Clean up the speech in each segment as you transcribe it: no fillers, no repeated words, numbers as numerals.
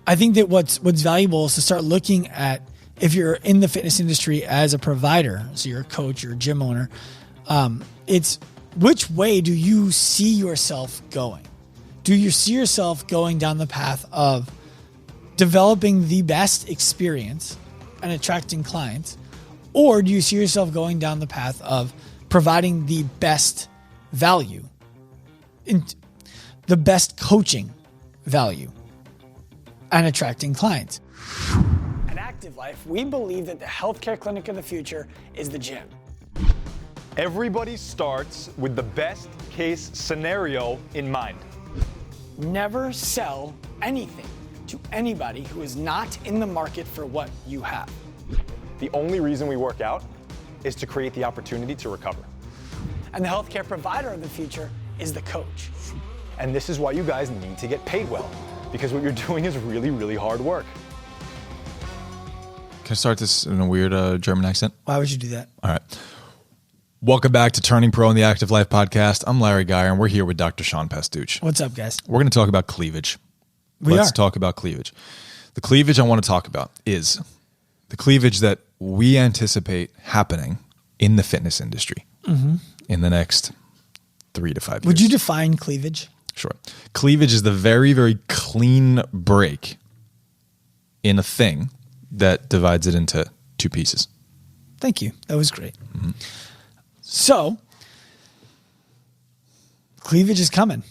I think that what's valuable is to start looking at, if you're in the fitness industry as a provider, so you're a coach, you're a gym owner, it's which way do you see yourself going? Do you see yourself going down the path of developing the best experience and attracting clients? Or do you see yourself going down the path of providing the best value, the best coaching value, and attracting clients? At Active Life, we believe that the healthcare clinic of the future is the gym. Everybody starts with the best case scenario in mind. Never sell anything to anybody who is not in the market for what you have. The only reason we work out is to create the opportunity to recover. And the healthcare provider of the future is the coach. And this is why you guys need to get paid well, because what you're doing is really, really hard work. Can I start this in a weird German accent? Why would you do that? All right. Welcome back to Turning Pro and the Active Life podcast. I'm Larry Gaier, and we're here with Dr. Sean Pastuch. What's up, guys? We're going to talk about cleavage. Let's talk about cleavage. The cleavage I want to talk about is the cleavage that we anticipate happening in the fitness industry in the next 3 to 5 years. Would you define cleavage? Sure. Cleavage is the very, very clean break in a thing that divides it into 2 pieces. Thank you. That was great. Mm-hmm. So, cleavage is coming.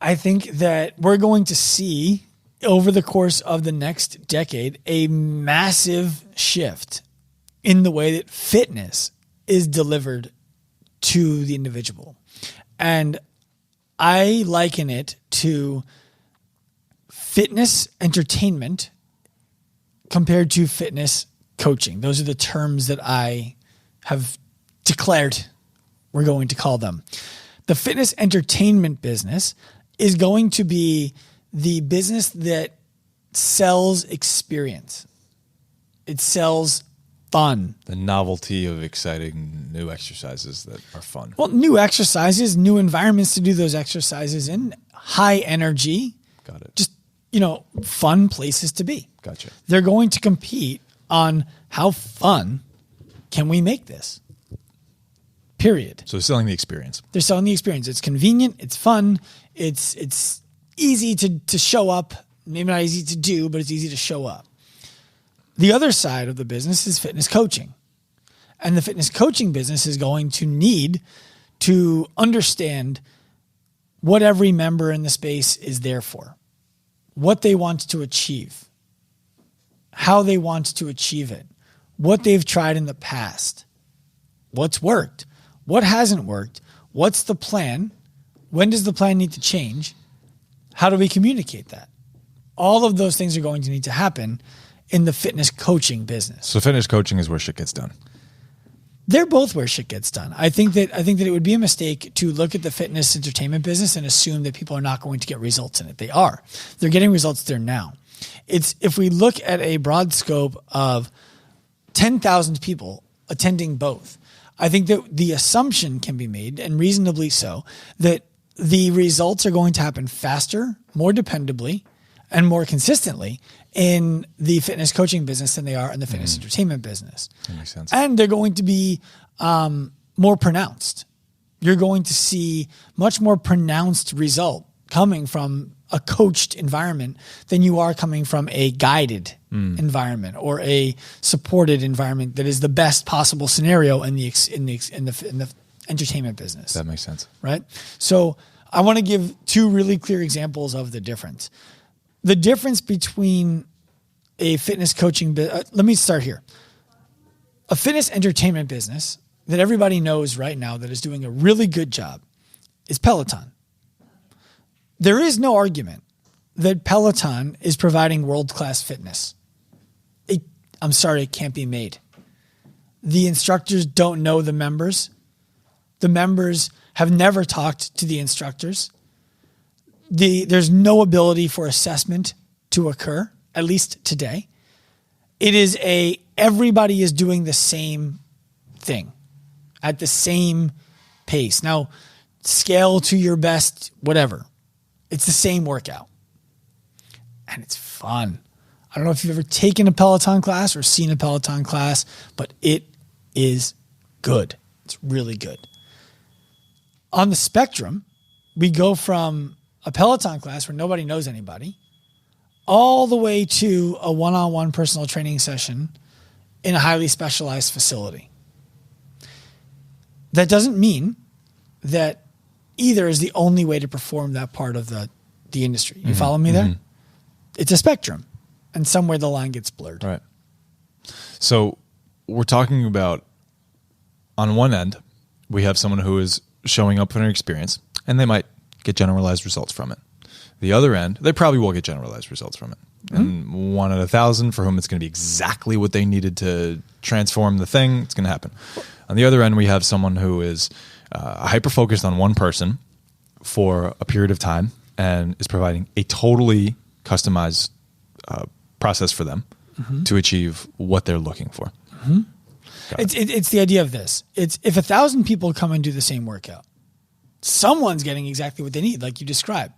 I think that we're going to see over the course of the next decade a massive shift in the way that fitness is delivered to the individual. And I liken it to fitness entertainment compared to fitness coaching. Those are the terms that I have declared we're going to call them. The fitness entertainment business is going to be the business that sells experience. It sells fun. The novelty of exciting new exercises that are fun. Well, new exercises, new environments to do those exercises in, high energy. Got it. Just, fun places to be. Gotcha. They're going to compete on how fun can we make this? Period. So selling the experience. They're selling the experience. It's convenient. It's fun. It's easy to show up. Maybe not easy to do, but it's easy to show up. The other side of the business is fitness coaching. And the fitness coaching business is going to need to understand what every member in the space is there for, what they want to achieve, how they want to achieve it, what they've tried in the past, what's worked, what hasn't worked, what's the plan, when does the plan need to change, how do we communicate that? All of those things are going to need to happen in the fitness coaching business. So fitness coaching is where shit gets done. They're both where shit gets done. I think that it would be a mistake to look at the fitness entertainment business and assume that people are not going to get results in it. They are. They're getting results there now. It's if we look at a broad scope of 10,000 people attending both, I think that the assumption can be made, and reasonably so, that the results are going to happen faster, more dependably, and more consistently in the fitness coaching business than they are in the fitness entertainment business. That makes sense. And they're going to be more pronounced. You're going to see much more pronounced result coming from a coached environment than you are coming from a guided environment or a supported environment that is the best possible scenario in the entertainment business. That makes sense. Right? So I want to give 2 really clear examples of the difference. The difference between a fitness coaching let me start here. A fitness entertainment business that everybody knows right now that is doing a really good job is Peloton. There is no argument that Peloton is providing world-class fitness. I'm sorry, it can't be made. The instructors don't know the members. The members have never talked to the instructors. There's no ability for assessment to occur, at least today. It is everybody is doing the same thing at the same pace. Now, scale to your best, whatever. It's the same workout. and it's fun. I don't know if you've ever taken a Peloton class or seen a Peloton class, but it is good. It's really good. On the spectrum, we go from a Peloton class where nobody knows anybody all the way to a one-on-one personal training session in a highly specialized facility. That doesn't mean that either is the only way to perform that part of the industry. You follow me there? It's a spectrum, and somewhere the line gets blurred. Right. So we're talking about, on one end, we have someone who is showing up for an experience, and they might get generalized results from it. The other end, they probably will get generalized results from it. And 1 out of 1,000 for whom it's going to be exactly what they needed to transform the thing, it's going to happen. On the other end, we have someone who is hyper-focused on one person for a period of time and is providing a totally customized process for them to achieve what they're looking for. It's the idea of this. It's if 1,000 people come and do the same workout, someone's getting exactly what they need, like you described.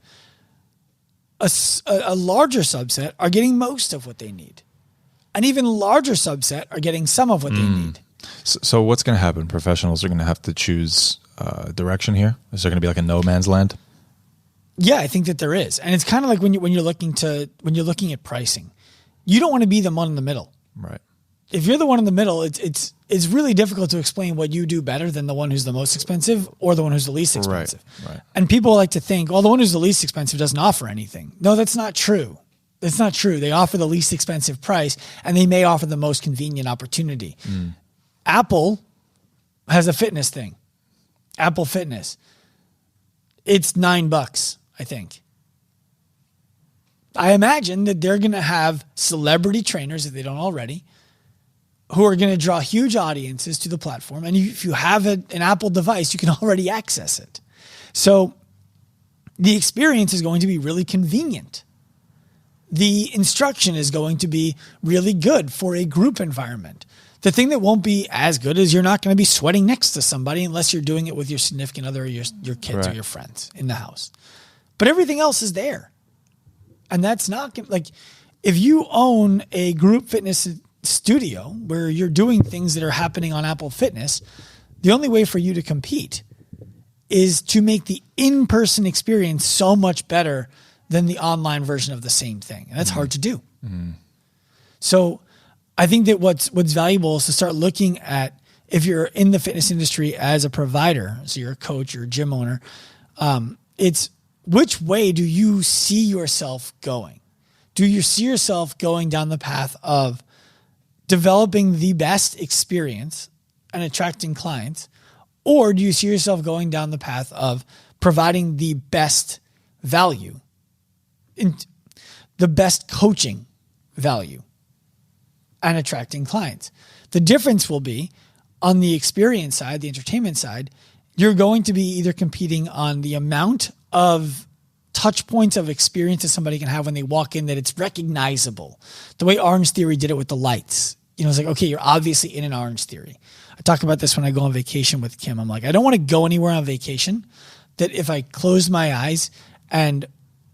A larger subset are getting most of what they need. An even larger subset are getting some of what they need. So what's going to happen? Professionals are going to have to choose direction here? Is there going to be like a no man's land? Yeah, I think that there is. And it's kind of like when you're looking at pricing. You don't want to be the one in the middle. Right. If you're the one in the middle, it's really difficult to explain what you do better than the one who's the most expensive or the one who's the least expensive. Right. And people like to think, well, the one who's the least expensive doesn't offer anything. No, that's not true. That's not true. They offer the least expensive price, and they may offer the most convenient opportunity. Apple has a fitness thing. Apple Fitness. It's $9, I think. I imagine that they're going to have celebrity trainers, if they don't already, who are going to draw huge audiences to the platform. And if you have an Apple device, you can already access it. So the experience is going to be really convenient. The instruction is going to be really good for a group environment. The thing that won't be as good is you're not going to be sweating next to somebody unless you're doing it with your significant other or your kids or your friends in the house. But everything else is there. And that's not like if you own a group fitness studio where you're doing things that are happening on Apple Fitness, the only way for you to compete is to make the in-person experience so much better than the online version of the same thing. And that's hard to do. So I think that what's valuable is to start looking at, if you're in the fitness industry as a provider, so you're a coach, you're a gym owner, it's which way do you see yourself going? Do you see yourself going down the path of developing the best experience and attracting clients? Or do you see yourself going down the path of providing the best value, the best coaching value, and attracting clients? The difference will be on the experience side, the entertainment side, you're going to be either competing on the amount of touch points of experience that somebody can have when they walk in, that it's recognizable. The way Orange Theory did it with the lights. It's like, okay, you're obviously in an Orange Theory. I talk about this when I go on vacation with Kim. I'm like, I don't want to go anywhere on vacation that if I closed my eyes and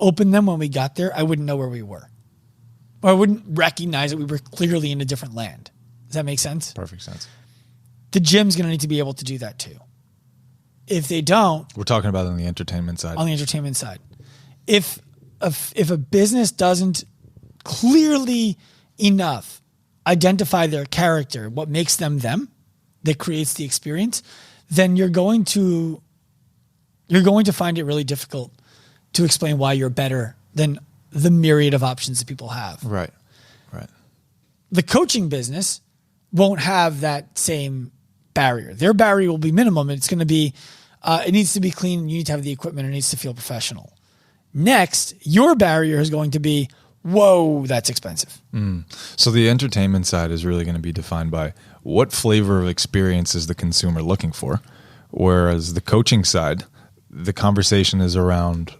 opened them when we got there, I wouldn't know where we were. Or I wouldn't recognize that we were clearly in a different land. Does that make sense? Perfect sense. The gym's going to need to be able to do that too. If they don't... We're talking about on the entertainment side. On the entertainment side. If a business doesn't clearly enough identify their character, what makes them them, that creates the experience, then you're going to find it really difficult to explain why you're better than the myriad of options that people have. Right. The coaching business won't have that same barrier. Their barrier will be minimum. It's going to be, it needs to be clean. You need to have the equipment. It needs to feel professional. Next, your barrier is going to be, whoa, that's expensive. So the entertainment side is really going to be defined by what flavor of experience is the consumer looking for, whereas the coaching side, the conversation is around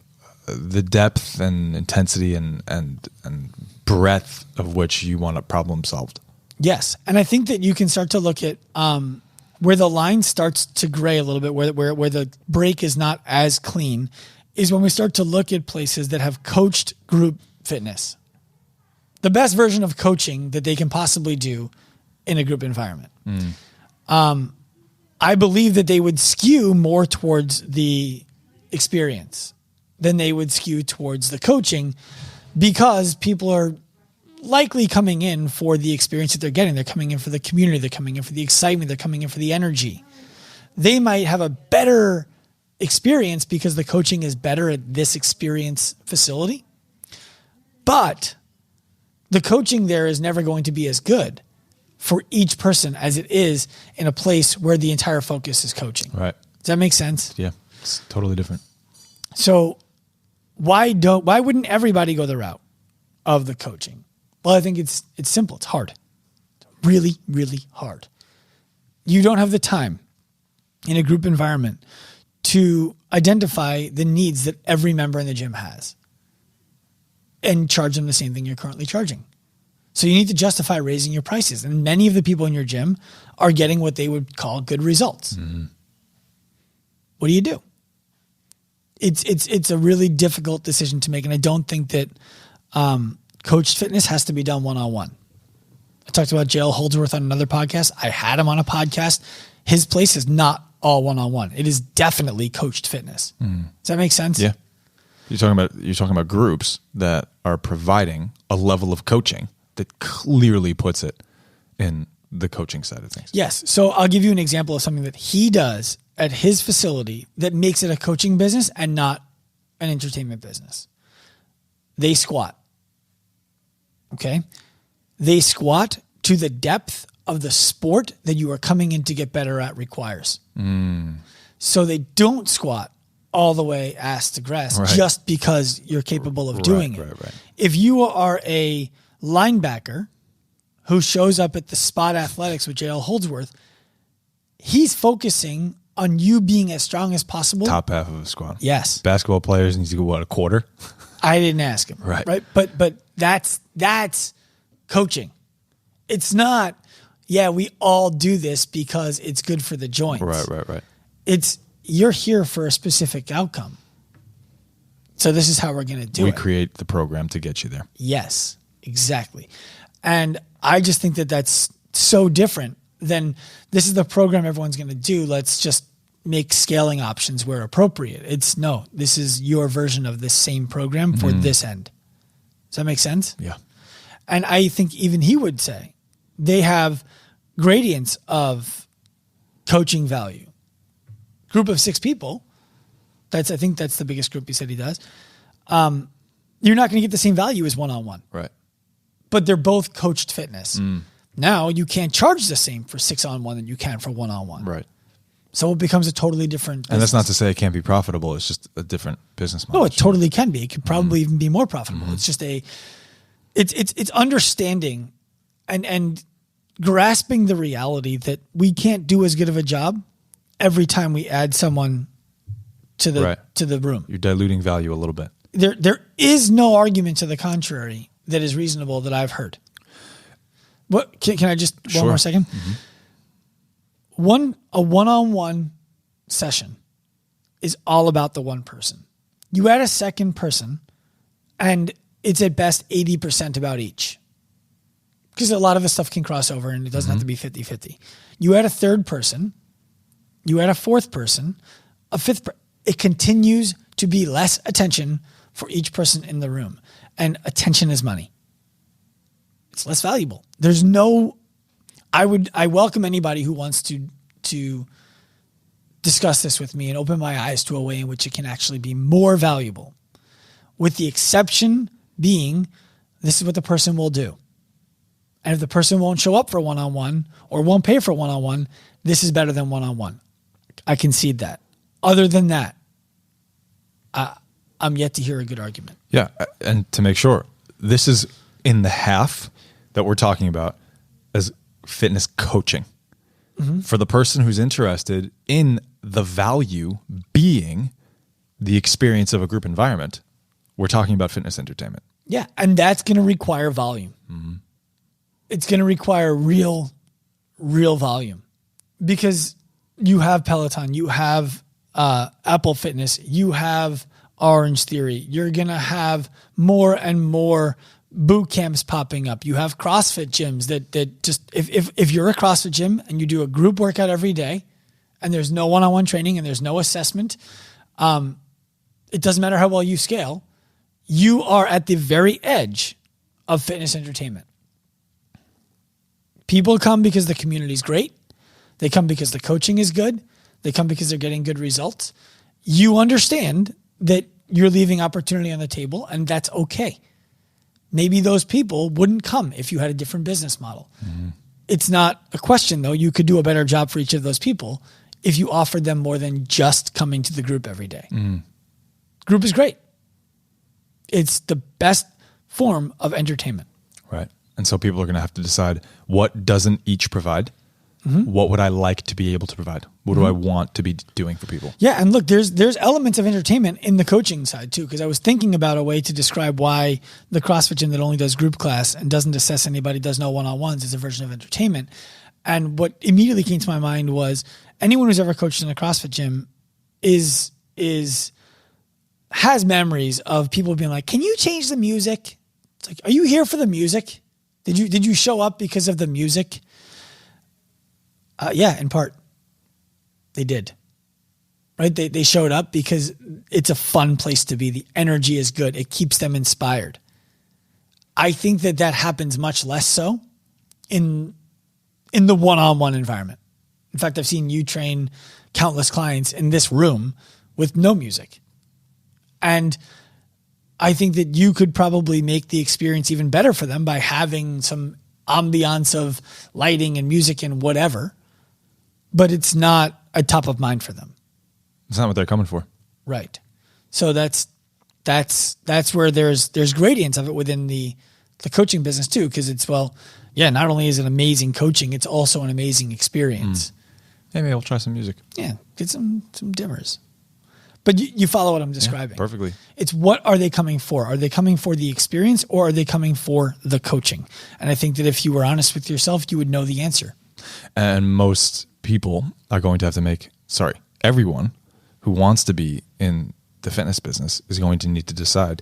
the depth and intensity and breadth of which you want a problem solved. Yes, and I think that you can start to look at where the line starts to gray a little bit, where the break is not as clean, is when we start to look at places that have coached group fitness the best version of coaching that they can possibly do in a group environment. I believe that they would skew more towards the experience than they would skew towards the coaching, because people are likely coming in for the experience that they're getting. They're coming in for the community. They're coming in for the excitement. They're coming in for the energy. They might have a better experience because the coaching is better at this experience facility, but the coaching there is never going to be as good for each person as it is in a place where the entire focus is coaching. Right. Does that make sense? Yeah. It's totally different. So why wouldn't everybody go the route of the coaching? Well, I think it's simple. It's hard. It's really, really hard. You don't have the time in a group environment to identify the needs that every member in the gym has and charge them the same thing you're currently charging. So you need to justify raising your prices. And many of the people in your gym are getting what they would call good results. Mm-hmm. What do you do? It's a really difficult decision to make. And I don't think that coached fitness has to be done one-on-one. I talked about JL Holdsworth on another podcast. I had him on a podcast. His place is not all one-on-one. It is definitely coached fitness. Mm. Does that make sense? Yeah. You're talking about groups that are providing a level of coaching that clearly puts it in the coaching side of things. Yes. So I'll give you an example of something that he does at his facility that makes it a coaching business and not an entertainment business. They squat. Okay. They squat to the depth of the sport that you are coming in to get better at requires. So they don't squat all the way ass to grass just because you're capable of doing it. Right. If you are a linebacker who shows up at the spot athletics with JL Holdsworth, he's focusing on you being as strong as possible. Top half of a squat. Yes. Basketball players need to go, a quarter? I didn't ask him. Right. But that's coaching. It's not, we all do this because it's good for the joints. Right. It's, you're here for a specific outcome. So this is how we're going to do it. We create the program to get you there. Yes, exactly. And I just think that that's so different than this is the program everyone's going to do. Let's just make scaling options where appropriate. This is your version of this same program for this end. Does that make sense? Yeah. And I think even he would say they have gradients of coaching value. Group of 6 people. I think that's the biggest group he said he does. You're not going to get the same value as one-on-one. Right. But they're both coached fitness. Now you can't charge the same for 6-on-1 than you can for one-on-one. Right. So it becomes a totally different business. And that's not to say it can't be profitable. It's just a different business model. No, it totally can be. It could probably even be more profitable. It's just it's understanding and grasping the reality that we can't do as good of a job every time we add someone to the room. You're diluting value a little bit. There is no argument to the contrary that is reasonable that I've heard. What can I just one more second? A one-on-one session is all about the one person. You add a second person, and it's at best 80% about each. Because a lot of the stuff can cross over, and it doesn't have to be 50-50. You add a third person, you add a fourth person, a fifth person. It continues to be less attention for each person in the room. And attention is money. It's less valuable. There's no, I welcome anybody who wants to discuss this with me and open my eyes to a way in which it can actually be more valuable. With the exception being, this is what the person will do. And if the person won't show up for one-on-one or won't pay for one-on-one, this is better than one-on-one. I concede that. Other than that, I'm yet to hear a good argument. Yeah, and to make sure, this is in the half that we're talking about as fitness coaching. For the person who's interested in the value being the experience of a group environment, we're talking about fitness entertainment. Yeah, and that's going to require volume. It's going to require real volume because you have Peloton, you have Apple Fitness, you have Orange Theory. You're going to have more and more boot camps popping up. You have CrossFit gyms that just, if you're a CrossFit gym and you do a group workout every day and there's no one-on-one training and there's no assessment, it doesn't matter how well you scale, you are at the very edge of fitness entertainment. People come because the community is great. They come because the coaching is good. They come because they're getting good results. You understand that you're leaving opportunity on the table, and that's okay. Maybe those people wouldn't come if you had a different business model. Mm-hmm. It's not a question, though. You could do a better job for each of those people if you offered them more than just coming to the group every day. Mm. Group is great. It's the best form of entertainment. Right. And so people are going to have to decide, what doesn't each provide? Mm-hmm. What would I like to be able to provide? What do I want to be doing for people? Yeah, and look, there's elements of entertainment in the coaching side too, because I was thinking about a way to describe why the CrossFit gym that only does group class and doesn't assess anybody, does no one-on-ones, is a version of entertainment. And what immediately came to my mind was anyone who's ever coached in a CrossFit gym has memories of people being like, "Can you change the music?" It's like, "Are you here for the music? Did you show up because of the music?" Yeah, in part, they did. Right? They showed up because it's a fun place to be. The energy is good. It keeps them inspired. I think that happens much less so in the one-on-one environment. In fact, I've seen you train countless clients in this room with no music. And I think that you could probably make the experience even better for them by having some ambiance of lighting and music and whatever. But it's not a top of mind for them. It's not what they're coming for. Right. So that's where there's gradients of it within the coaching business too, because it's, well, yeah, not only is it amazing coaching, it's also an amazing experience. Hey, maybe I'll try some music. Yeah, get some dimmers. But you follow what I'm describing. Yeah, perfectly. It's, what are they coming for? Are they coming for the experience, or are they coming for the coaching? And I think that if you were honest with yourself, you would know the answer. And most people are going to have to everyone who wants to be in the fitness business is going to need to decide,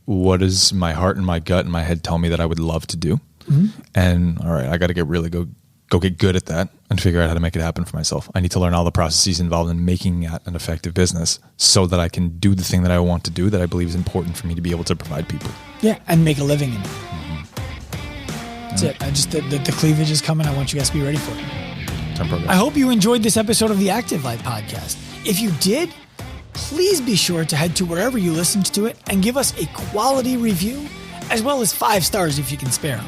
what does my heart and my gut and my head tell me that I would love to do? Mm-hmm. And all right, I got to go get good at that and figure out how to make it happen for myself. I need to learn all the processes involved in making that an effective business so that I can do the thing that I want to do, that I believe is important for me to be able to provide people. Yeah, and make a living in it. Mm-hmm. That's it. The cleavage is coming. I want you guys to be ready for it. I hope you enjoyed this episode of the Active Life podcast. If you did, please be sure to head to wherever you listened to it and give us a quality review, as well as 5 stars if you can spare them.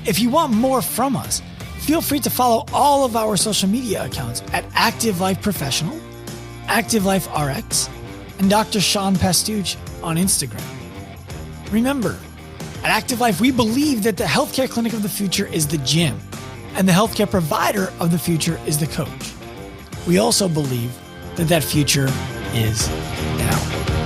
If you want more from us, feel free to follow all of our social media accounts at Active Life Professional, Active Life RX, and Dr. Sean Pastuch on Instagram. Remember, at Active Life, we believe that the healthcare clinic of the future is the gym, and the healthcare provider of the future is the coach. We also believe that future is now.